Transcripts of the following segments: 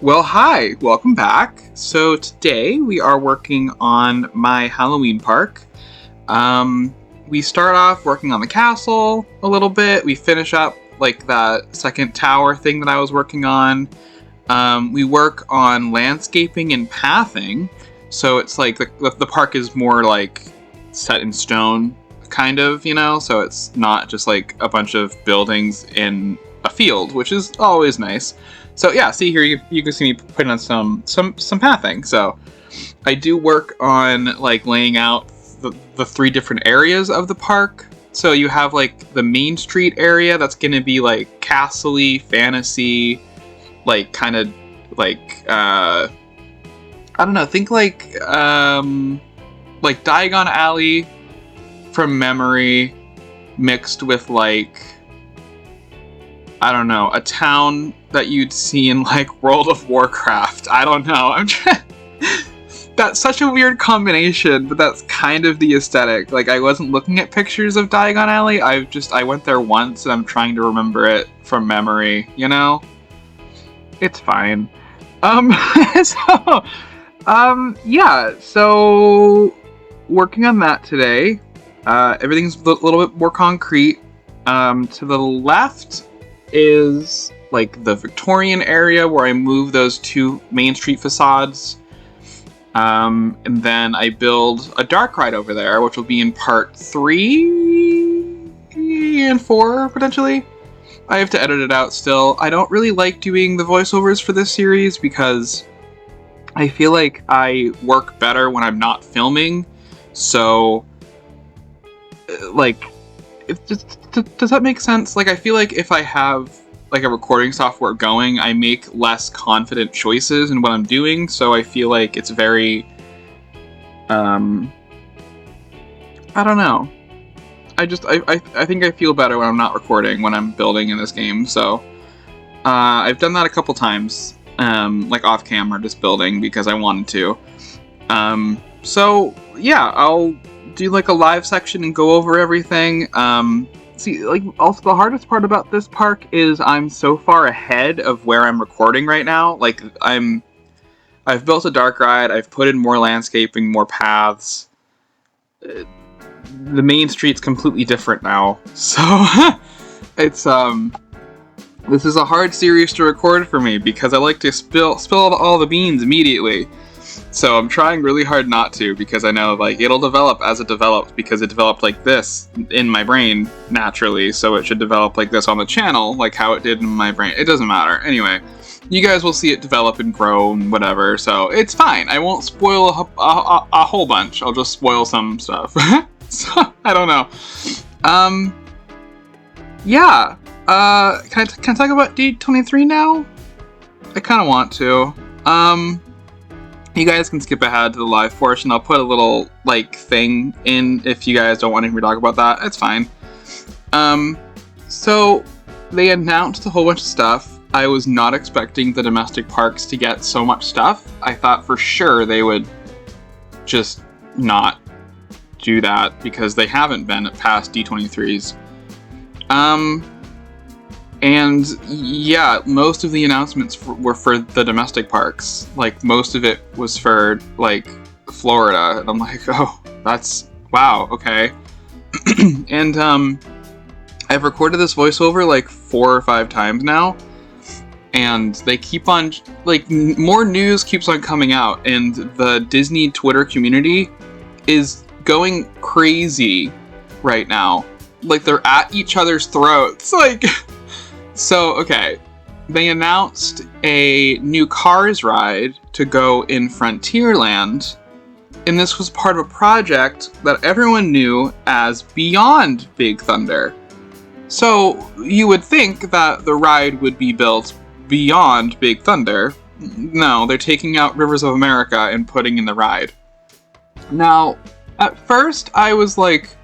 Well, hi, welcome back. So today we are working on my Halloween park. We start off working on the castle a little bit. We finish up like that second tower thing that I was working on. We work on landscaping and pathing. So it's like the park is more like set in stone, kind of, so it's not just like a bunch of buildings in a field, which is always nice. So yeah, see here you can see me putting on some pathing. So I do work on like laying out the three different areas of the park. So you have like the Main Street area that's gonna be like castle-y, fantasy, like kind of like I don't know, think like Diagon Alley from memory mixed with like, I don't know, a town that you'd see in like World of Warcraft. I don't know. That's such a weird combination, but that's kind of the aesthetic. Like, I wasn't looking at pictures of Diagon Alley. I went there once and I'm trying to remember it from memory, It's fine. So working on that today. Everything's a little bit more concrete. To the left is like the Victorian area where I move those two Main Street facades. And then I build a dark ride over there, which will be in part 3 and 4, potentially. I have to edit it out still. I don't really like doing the voiceovers for this series because I feel like I work better when I'm not filming. So, like, does that make sense? Like, I feel like if I have like a recording software going, I make less confident choices in what I'm doing. So I feel like it's very, I don't know. I think I feel better when I'm not recording, when I'm building in this game. So I've done that a couple times, like off camera, just building because I wanted to. So yeah, I'll do like a live section and go over everything. See, like, also the hardest part about this park is I'm so far ahead of where I'm recording right now. Like, I've built a dark ride, I've put in more landscaping, more paths. The Main Street's completely different now. So, it's, this is a hard series to record for me because I like to spill all the beans immediately. So I'm trying really hard not to, because I know, like, it'll develop as it develops, because it developed like this in my brain naturally, so it should develop like this on the channel, like how it did in my brain. It doesn't matter. Anyway, you guys will see it develop and grow and whatever, so it's fine. I won't spoil a whole bunch. I'll just spoil some stuff. So, I don't know. Yeah. Can I talk about D23 now? I kind of want to. You guys can skip ahead to the live portion. I'll put a little, like, thing in if you guys don't want to hear me talk about that. It's fine. So, they announced a whole bunch of stuff. I was not expecting the domestic parks to get so much stuff. I thought for sure they would just not do that, because they haven't been past D23s. And yeah, most of the announcements were for the domestic parks. Like, most of it was for, like, Florida. And I'm like, oh, that's, wow, okay. And, I've recorded this voiceover, like, 4 or 5 times now. And they keep on, like, more news keeps on coming out. And the Disney Twitter community is going crazy right now. Like, they're at each other's throats. Like... So, okay, they announced a new Cars ride to go in Frontierland, and this was part of a project that everyone knew as Beyond Big Thunder. So, you would think that the ride would be built beyond Big Thunder. No, they're taking out Rivers of America and putting in the ride. Now, at first, I was like...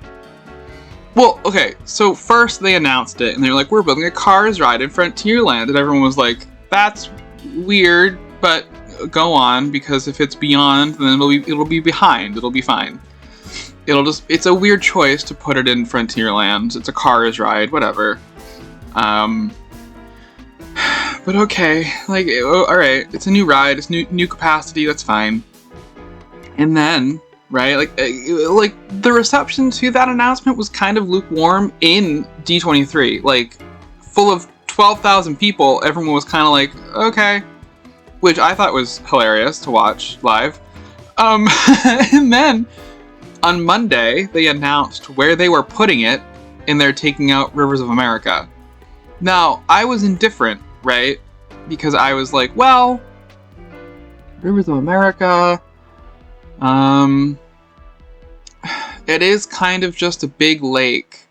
Well, okay, so first they announced it, and they were like, we're building a Cars ride in Frontierland, and everyone was like, that's weird, but go on, because if it's beyond, then it'll be behind, it'll be fine. It's a weird choice to put it in Frontierland, it's a Cars ride, whatever. But okay, like, all right, it's a new ride, it's new capacity, that's fine. And then, right, like the reception to that announcement was kind of lukewarm in D23. Like, full of 12,000 people, everyone was kind of like, okay, which I thought was hilarious to watch live. And then on Monday, they announced where they were putting it, and they're taking out Rivers of America. Now, I was indifferent, right? Because I was like, well, Rivers of America, it is kind of just a big lake,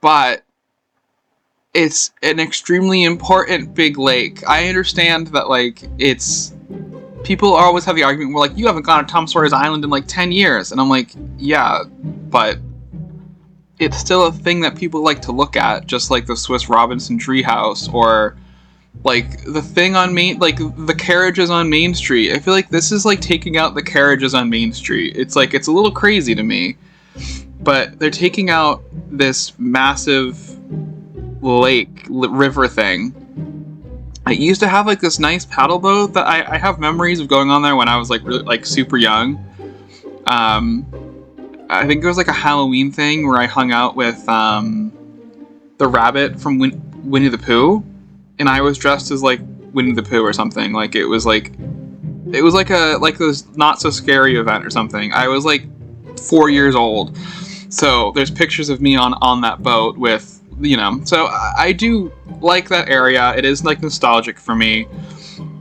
but it's an extremely important big lake. I understand that, like, people always have the argument where, like, you haven't gone to Tom Sawyer's Island in, like, 10 years. And I'm like, yeah, but it's still a thing that people like to look at, just like the Swiss Robinson Treehouse, or, like, the thing on the carriages on Main Street. I feel like this is, like, taking out the carriages on Main Street. It's, like, it's a little crazy to me. But they're taking out this massive river thing. I used to have, like, this nice paddle boat that I have memories of going on there when I was, like, really, like, super young. I think it was, like, a Halloween thing where I hung out with the rabbit from Winnie the Pooh, and I was dressed as, like, Winnie the Pooh or something. Like, it was like this not so scary event or something. I was, like, 4 years old, so there's pictures of me on that boat with, you know. So I do like that area. It is, like, nostalgic for me.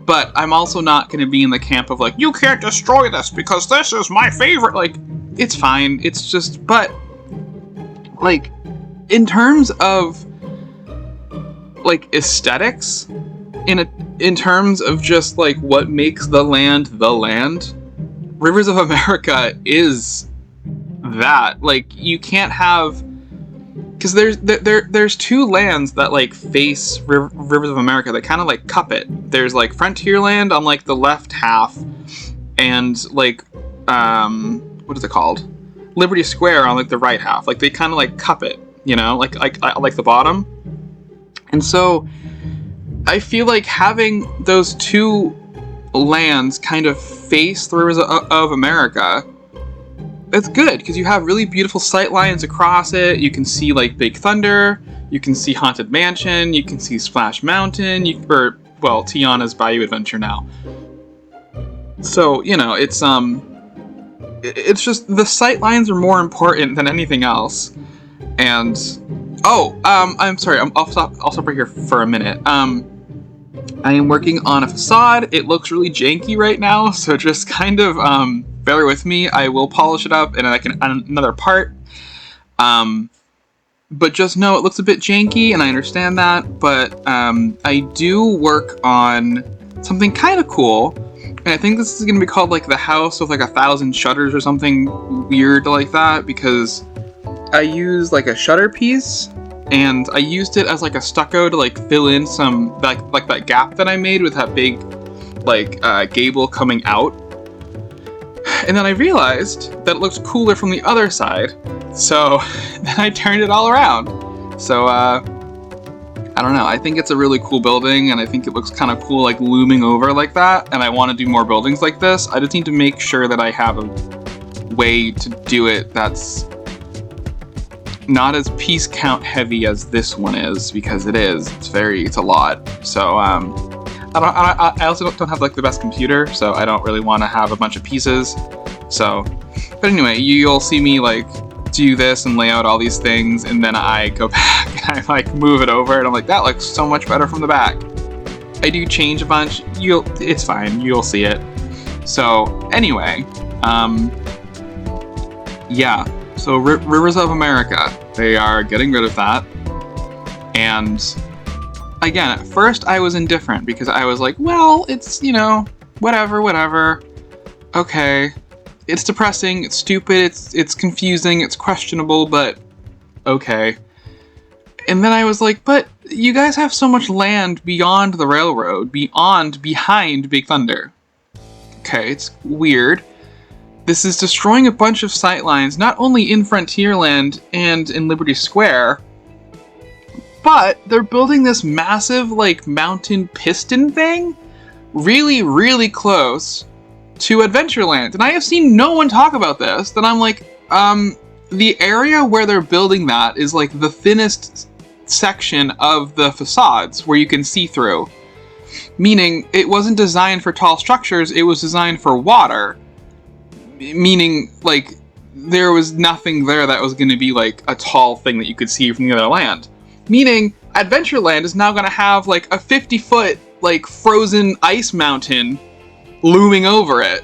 But I'm also not going to be in the camp of, like, you can't destroy this because this is my favorite. Like, it's fine. It's just, but, like, in terms of, like, aesthetics, in terms of just, like, what makes the land, Rivers of America is that. Like, you can't have, because there's two lands that, like, face Rivers of America that kind of, like, cup it. There's, like, Frontierland on, like, the left half, and, like, what is it called? Liberty Square on, like, the right half. Like, they kind of, like, cup it, you know, like the bottom. And so I feel like having those two lands kind of face the Rivers of America, it's good, because you have really beautiful sight lines across it. You can see, like, Big Thunder, you can see Haunted Mansion, you can see Splash Mountain, Tiana's Bayou Adventure now. So, you know, it's just, the sight lines are more important than anything else. And, I'm sorry, I'll stop right here for a minute. I am working on a facade. It looks really janky right now, so just kind of, bear with me. I will polish it up, and I can add another part. But just know it looks a bit janky, and I understand that. But I do work on something kind of cool, and I think this is going to be called, like, the House with, like, 1,000 Shutters or something weird like that, because I use, like, a shutter piece, and I used it as, like, a stucco to, like, fill in some, like that gap that I made with that big, like, gable coming out. And then I realized that it looks cooler from the other side, so then I turned it all around. So, I don't know, I think it's a really cool building, and I think it looks kind of cool, like, looming over like that, and I want to do more buildings like this. I just need to make sure that I have a way to do it that's not as piece count heavy as this one is, because it is. It's a lot. So, I also don't have, like, the best computer, so I don't really want to have a bunch of pieces. So, but anyway, you'll see me, like, do this and lay out all these things, and then I go back and I, like, move it over, and I'm like, that looks so much better from the back. I do change a bunch. It's fine. You'll see it. So, anyway, yeah. So, Rivers of America, they are getting rid of that. And again, at first I was indifferent, because I was like, well, it's, you know, whatever. Okay. It's depressing, it's stupid, it's confusing, it's questionable, but okay. And then I was like, but you guys have so much land beyond the railroad, behind Big Thunder. Okay, it's weird. This is destroying a bunch of sightlines, not only in Frontierland and in Liberty Square, But they're building this massive, like, mountain piston thing really, really close to Adventureland. And I have seen no one talk about this. Then I'm like, the area where they're building that is, like, the thinnest section of the facades where you can see through. Meaning, it wasn't designed for tall structures, it was designed for water. Meaning, like, there was nothing there that was going to be, like, a tall thing that you could see from the other land. Meaning, Adventureland is now going to have, like, a 50-foot, like, frozen ice mountain looming over it.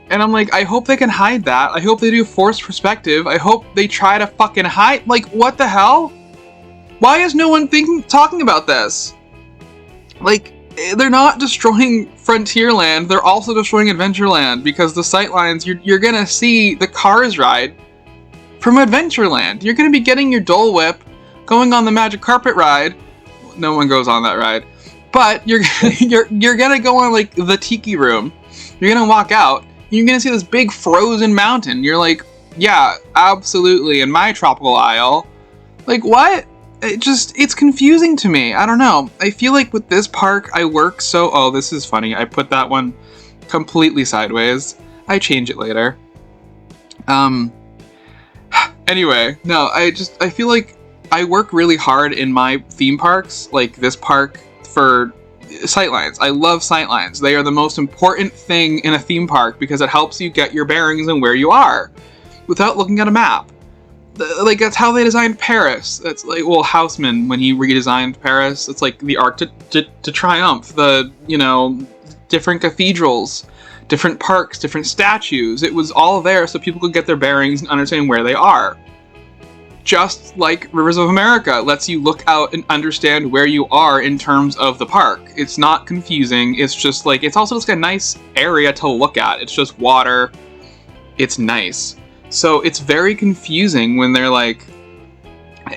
And I'm like, I hope they can hide that. I hope they do forced perspective. I hope they try to fucking hide. Like, what the hell? Why is no one talking about this? Like, they're not destroying Frontierland. They're also destroying Adventureland because the sightlines, you're gonna see the Cars ride from Adventureland. You're gonna be getting your Dole Whip, going on the Magic Carpet ride. No one goes on that ride. But you're gonna go on, like, the Tiki Room. You're gonna walk out. You're gonna see this big frozen mountain. You're like, yeah, absolutely, in my tropical isle. Like, what? It's confusing to me. I don't know. I feel like with this park, I work so... Oh, this is funny. I put that one completely sideways. I change it later. Anyway, no, I feel like I work really hard in my theme parks, like this park, for sightlines. I love sightlines. They are the most important thing in a theme park because it helps you get your bearings and where you are without looking at a map. Like, that's how they designed Paris. That's like, well, Haussmann, when he redesigned Paris, it's like the Arc de Triomphe, the, you know, different cathedrals, different parks, different statues. It was all there so people could get their bearings and understand where they are. Just like Rivers of America lets you look out and understand where you are in terms of the park. It's not confusing. It's just like, it's also just a nice area to look at. It's just water. It's nice. So it's very confusing when they're like,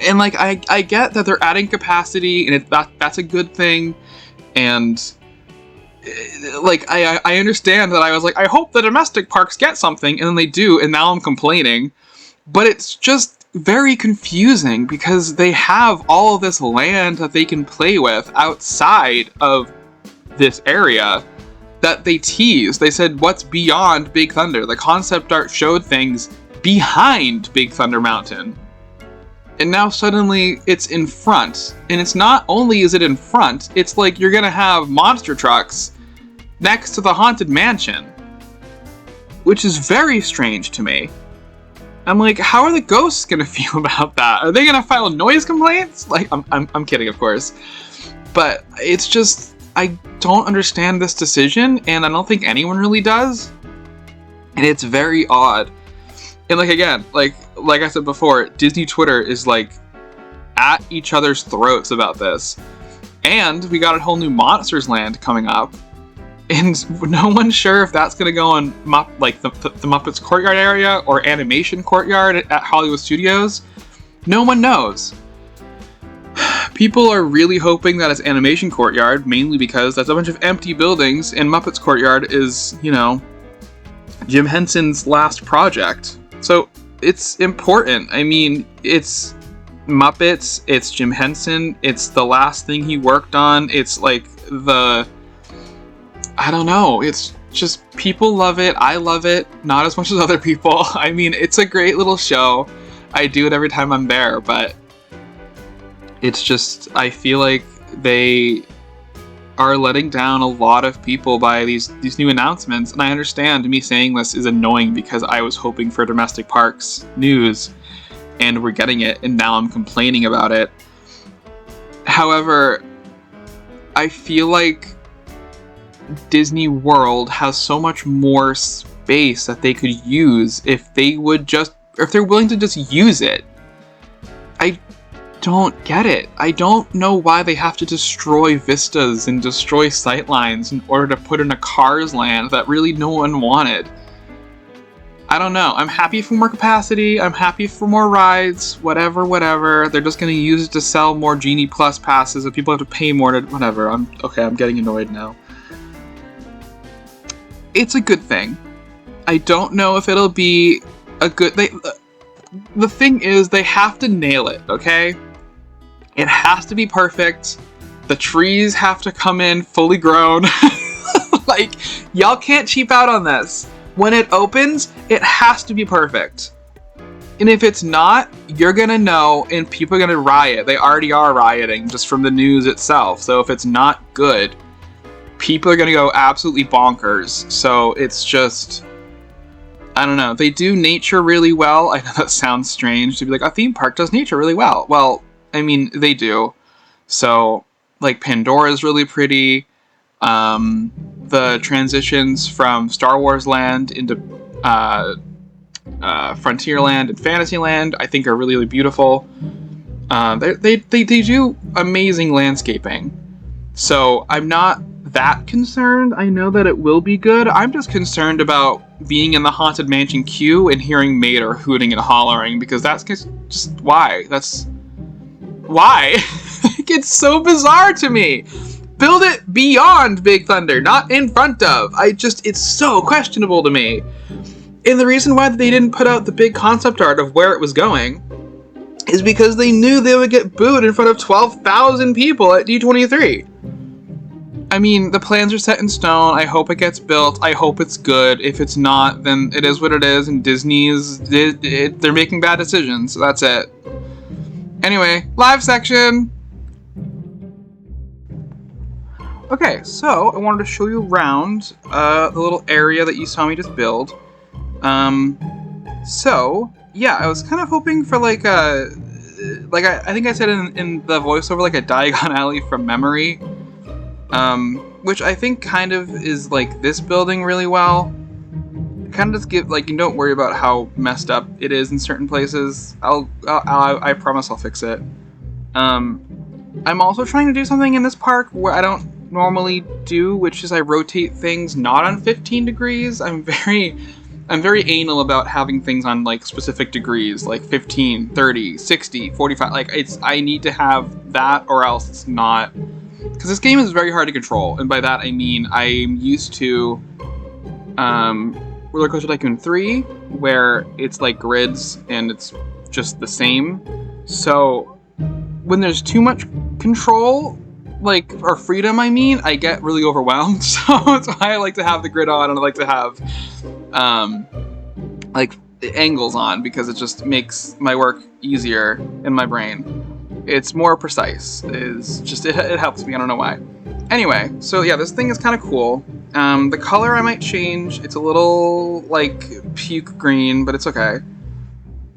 and like, I get that they're adding capacity and that's a good thing. And like, I understand that. I was like, I hope the domestic parks get something, and then they do, and now I'm complaining. But it's just very confusing because they have all of this land that they can play with outside of this area that they teased. They said, what's beyond Big Thunder? The concept art showed things behind Big Thunder Mountain. And now suddenly it's in front. And it's not only is it in front, it's like you're gonna have monster trucks next to the Haunted Mansion. Which is very strange to me. I'm like, how are the ghosts gonna feel about that? Are they gonna file noise complaints? Like, I'm kidding, of course. But it's just, I don't understand this decision, and I don't think anyone really does. And it's very odd. And like, again, like I said before, Disney Twitter is like at each other's throats about this. And we got a whole new Monsters Land coming up. And no one's sure if that's going to go on like the Muppets Courtyard area or Animation Courtyard at Hollywood Studios. No one knows. People are really hoping that it's Animation Courtyard, mainly because that's a bunch of empty buildings, and Muppets Courtyard is, you know, Jim Henson's last project. So it's important. I mean, it's Muppets, it's Jim Henson, it's the last thing he worked on. It's like I don't know, it's just, people love it, I love it, not as much as other people. I mean, it's a great little show. I do it every time I'm there, but it's just, I feel like they are letting down a lot of people by these new announcements. And I understand me saying this is annoying because I was hoping for domestic parks news and we're getting it, and now I'm complaining about it. However, I feel like Disney World has so much more space that they could use if they're willing to just use it. I don't get it. I don't know why they have to destroy vistas and destroy sightlines in order to put in a Cars Land that really no one wanted. I don't know. I'm happy for more capacity. I'm happy for more rides. Whatever. They're just going to use it to sell more Genie Plus passes and people have to pay more to... Whatever. I'm getting annoyed now. It's a good thing. I don't know if it'll be a good... The thing is, they have to nail it, okay? It has to be perfect. The trees have to come in fully grown. Like, y'all can't cheap out on this. When it opens, it has to be perfect. And if it's not, you're gonna know, and people are gonna riot. They already are rioting just from the news itself. So if it's not good, people are gonna go absolutely bonkers. So it's just, I don't know. They do nature really well. I know that sounds strange to be like, a theme park does nature really well. Well, I mean, they do. So, like, Pandora's really pretty. The transitions from Star Wars Land into Frontierland and Fantasyland, I think, are really, really beautiful. They do amazing landscaping. So I'm not that concerned. I know that it will be good. I'm just concerned about being in the Haunted Mansion queue and hearing Mater hooting and hollering, because that's just why. That's why. It's so bizarre to me. Build it beyond Big Thunder, not in front of. It's so questionable to me. And the reason why they didn't put out the big concept art of where it was going is because they knew they would get booed in front of 12,000 people at D23. I mean, the plans are set in stone. I hope it gets built. I hope it's good. If it's not, then it is what it is, and they're making bad decisions, so that's it. Anyway, live section! Okay, so I wanted to show you around the little area that you saw me just build. So, yeah, I was kind of hoping for I think I said in the voiceover, like a Diagon Alley from memory, which I think kind of is like this building really well. Kind of just give, like, you don't worry about how messed up it is in certain places. I promise I'll fix it. I'm also trying to do something in this park where I don't normally do, which is I rotate things not on 15 degrees. I'm very anal about having things on, like, specific degrees, like 15, 30, 60, 45. Like, I need to have that, or else it's not, because this game is very hard to control. And by that I mean I'm used to Roller Coaster Tycoon 3, where it's like grids and it's just the same. So when there's too much control, like, or freedom, I get really overwhelmed. So that's why I like to have the grid on, and I like to have like angles on, because it just makes my work easier in my brain. It's more precise. It helps me. I don't know why. Anyway, so yeah, this thing is kind of cool. The color I might change. It's a little like puke green, but it's okay.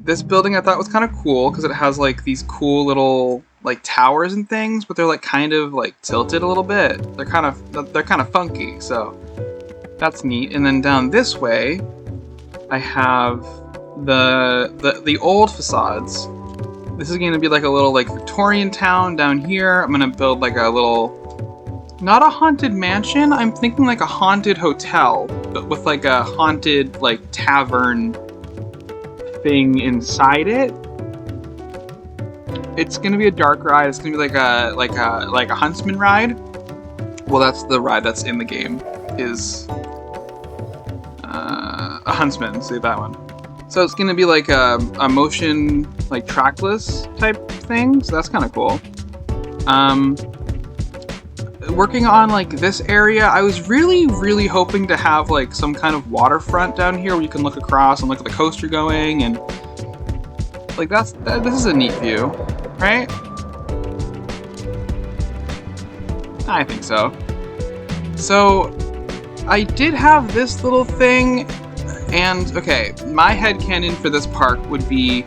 This building I thought was kind of cool because it has like these cool little like towers and things, but they're like kind of like tilted a little bit. They're kind of funky, so that's neat. And then down this way, I have the old facades. This is going to be like a little like Victorian town down here. I'm going to build like a little, not a haunted mansion. I'm thinking like a haunted hotel, but with like a haunted like tavern thing inside it. It's gonna be a dark ride. It's gonna be like a huntsman ride. Well, that's the ride that's in the game, is a huntsman. See that one. So it's gonna be like a motion, like trackless type thing. So that's kind of cool. Working on like this area, I was really hoping to have like some kind of waterfront down here where you can look across and look at the coaster going, and like this is a neat view, right? I think so. So I did have this little thing, and okay, my headcanon for this park would be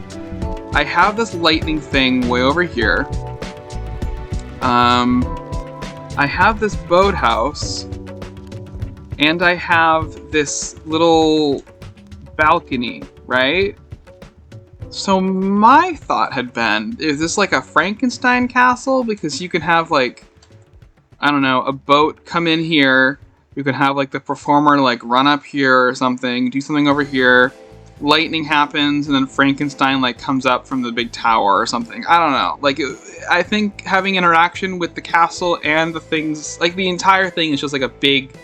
I have this lightning thing way over here. I have this boathouse, and I have this little balcony, right? So my thought had been, is this like a Frankenstein castle? Because you can have like, I don't know, a boat come in here, you can have like the performer like run up here or something, do something over here, lightning happens, and then Frankenstein like comes up from the big tower or something. I don't know. Like, I think having interaction with the castle and the things, like the entire thing is just like a big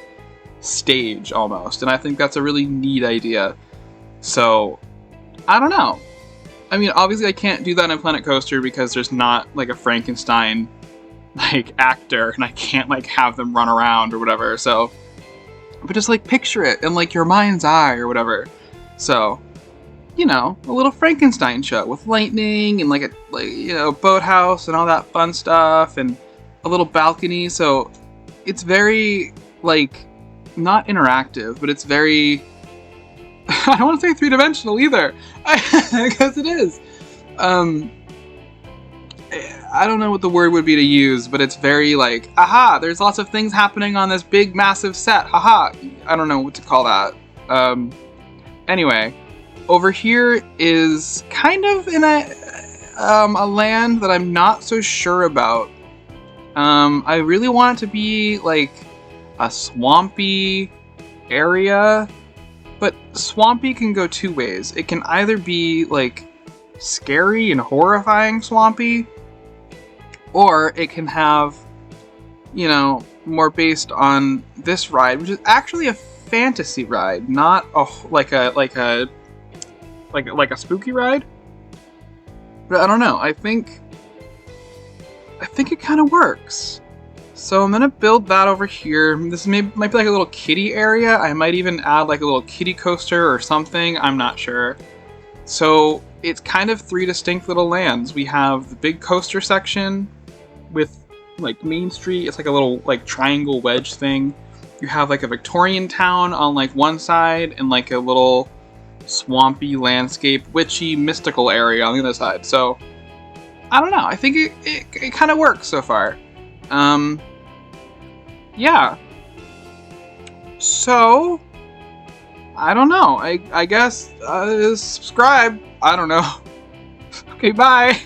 stage almost. And I think that's a really neat idea. So, I don't know. I mean, obviously I can't do that in Planet Coaster because there's not like a Frankenstein like actor, and I can't like have them run around or whatever. So, but just like picture it in like your mind's eye or whatever. So, you know, a little Frankenstein show with lightning and like a boathouse and all that fun stuff, and a little balcony. So it's very like not interactive, but it's very I don't want to say three-dimensional either, because it is. I don't know what the word would be to use, but it's very like, aha, there's lots of things happening on this big, massive set. Haha. I don't know what to call that. Anyway, over here is kind of in a land that I'm not so sure about. I really want it to be like a swampy area, but swampy can go two ways. It can either be like scary and horrifying swampy, or it can have, you know, more based on this ride, which is actually a fantasy ride, not like a spooky ride. But I don't know. I think it kind of works. So I'm gonna build that over here. This might be like a little kiddie area. I might even add like a little kiddie coaster or something. I'm not sure. So it's kind of three distinct little lands. We have the big coaster section with like Main Street. It's like a little like triangle wedge thing. You have like a Victorian town on like one side and like a little swampy landscape, witchy, mystical area on the other side. So I don't know. I think it kind of works so far. Yeah. So I don't know. I guess subscribe. I don't know. Okay, bye.